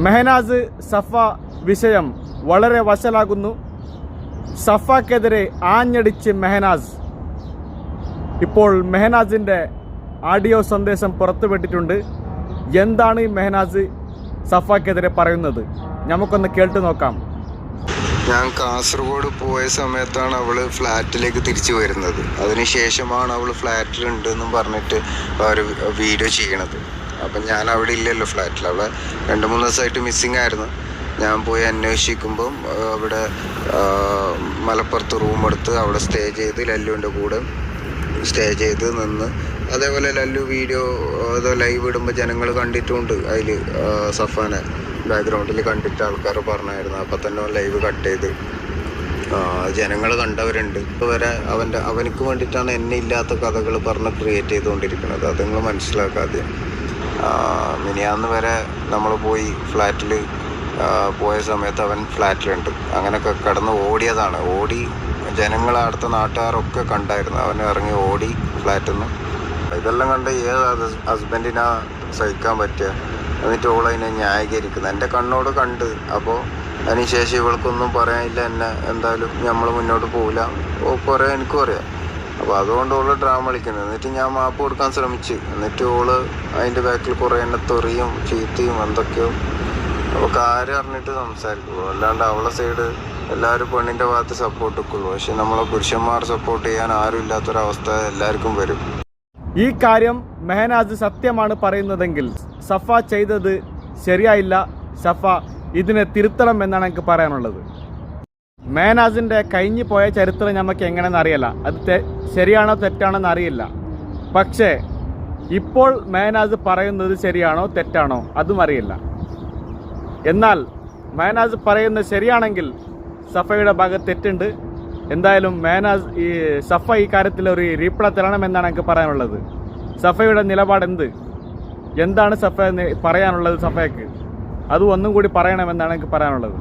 മെഹനാസ് സഫ വിഷയം വളരെ വഷളാകുന്നു. സഫക്കെതിരെ ആഞ്ഞടിച്ച് മെഹനാസ്. ഇപ്പോൾ മെഹനാസിൻ്റെ ഓഡിയോ സന്ദേശം പുറത്തുവിട്ടിട്ടുണ്ട്. എന്താണ് ഈ മെഹനാസ് സഫക്കെതിരെ പറയുന്നത്? നമുക്കൊന്ന് കേട്ടു നോക്കാം. ഞാൻ കാസർഗോഡ് പോയ സമയത്താണ് അവൾ ഫ്ലാറ്റിലേക്ക് തിരിച്ചു വരുന്നത്. അതിനുശേഷമാണ് അവൾ ഫ്ലാറ്റിലുണ്ടെന്നും പറഞ്ഞിട്ട് ഒരു വീഡിയോ ചെയ്യണത്. അപ്പം ഞാൻ അവിടെ ഇല്ലല്ലോ ഫ്ലാറ്റിൽ. അവളെ 2-3 ദിവസമായിട്ട് മിസ്സിങ് ആയിരുന്നു. ഞാൻ പോയി അന്വേഷിക്കുമ്പം അവിടെ മലപ്പുറത്ത് റൂമെടുത്ത് അവിടെ സ്റ്റേ ചെയ്ത് ലല്ലുവിൻ്റെ കൂടെ സ്റ്റേ ചെയ്ത് നിന്ന്, അതേപോലെ ലല്ലു വീഡിയോ ലൈവ് ഇടുമ്പോൾ ജനങ്ങൾ കണ്ടിട്ടുമുണ്ട്. അതിൽ സഫാനെ ബാക്ക്ഗ്രൗണ്ടിൽ കണ്ടിട്ട് ആൾക്കാർ പറഞ്ഞായിരുന്നു. അപ്പം തന്നെ ലൈവ് കട്ട് ചെയ്ത് ജനങ്ങൾ കണ്ടവരുണ്ട്. ഇതുവരെ അവനക്ക് വേണ്ടിയിട്ടാണ് എന്നെ ഇല്ലാത്ത കഥകൾ പറഞ്ഞ് ക്രിയേറ്റ് ചെയ്തുകൊണ്ടിരിക്കുന്നത്. അത് നിങ്ങൾ മനസ്സിലാക്കാതെ. മിനിയാന്ന് വരെ നമ്മൾ പോയി ഫ്ലാറ്റിൽ പോയ സമയത്ത് അവൻ ഫ്ലാറ്റിലുണ്ട്. അങ്ങനെയൊക്കെ കടന്ന് ഓടിയതാണ്. ഓടി ജനങ്ങൾ അടുത്ത നാട്ടുകാരൊക്കെ കണ്ടായിരുന്നു. അവൻ ഇറങ്ങി ഓടി ഫ്ലാറ്റിൽ നിന്ന്. ഇതെല്ലാം കണ്ട് ഏത് ഹസ്ബൻഡിനാ സഹിക്കാൻ പറ്റുക? എന്നിട്ട് ഓളതിനെ ന്യായീകരിക്കുന്നത് എൻ്റെ കണ്ണോട് കണ്ട്. അപ്പോൾ അതിനുശേഷം ഇവൾക്കൊന്നും പറയാനില്ല. എന്നെ എന്തായാലും നമ്മൾ മുന്നോട്ട് പോകില്ല. കുറേ എനിക്കും അറിയാം. അപ്പോൾ അതുകൊണ്ട് ഓള് ഡ്രാമ കളിക്കുന്നത്. എന്നിട്ട് ഞാൻ മാപ്പ് കൊടുക്കാൻ ശ്രമിച്ച്. എന്നിട്ട് ഓള് അതിൻ്റെ ബാക്കിൽ കുറേ എന്നെ തെറിയും ചീത്തയും എന്തൊക്കെയോ. അപ്പോൾ കാര്യം അറിഞ്ഞിട്ട് സംസാരിക്കുള്ളൂ. അല്ലാണ്ട് അവളെ സൈഡ് എല്ലാവരും പെണ്ണിൻ്റെ ഭാഗത്ത് സപ്പോർട്ട് വെക്കുള്ളൂ. പക്ഷെ നമ്മളെ പുരുഷന്മാർ സപ്പോർട്ട് ചെയ്യാൻ ആരും ഇല്ലാത്തൊരവസ്ഥ എല്ലാവർക്കും വരും. ഈ കാര്യം മെഹനാസ് സത്യമാണ് പറയുന്നതെങ്കിൽ സഫ ചെയ്തത് ശരിയായില്ല. സഫ ഇതിനെ തിരുത്തണം എന്നാണ് എനിക്ക് പറയാനുള്ളത്. മെഹനാസിൻ്റെ കഴിഞ്ഞു പോയ ചരിത്രം നമുക്ക് എങ്ങനെയെന്ന് അറിയില്ല. അത് ശരിയാണോ തെറ്റാണോന്ന് അറിയില്ല. പക്ഷേ ഇപ്പോൾ മെഹനാസ് പറയുന്നത് ശരിയാണോ തെറ്റാണോ അതും അറിയില്ല. എന്നാൽ മെഹനാസ് പറയുന്നത് ശരിയാണെങ്കിൽ സഫയുടെ ഭാഗത്ത് തെറ്റുണ്ട്. എന്തായാലും മെഹനാസ് സഫ ഈ കാര്യത്തിൽ ഒരു റീപ്ലൈ തരണമെന്നാണ് എനിക്ക് പറയാനുള്ളത്. സഫയുടെ നിലപാട് എന്താണ് സഫ പറയാനുള്ളത്? സഫയ്ക്ക് അത് ഒന്നും കൂടി പറയണമെന്നാണ് എനിക്ക് പറയാനുള്ളത്.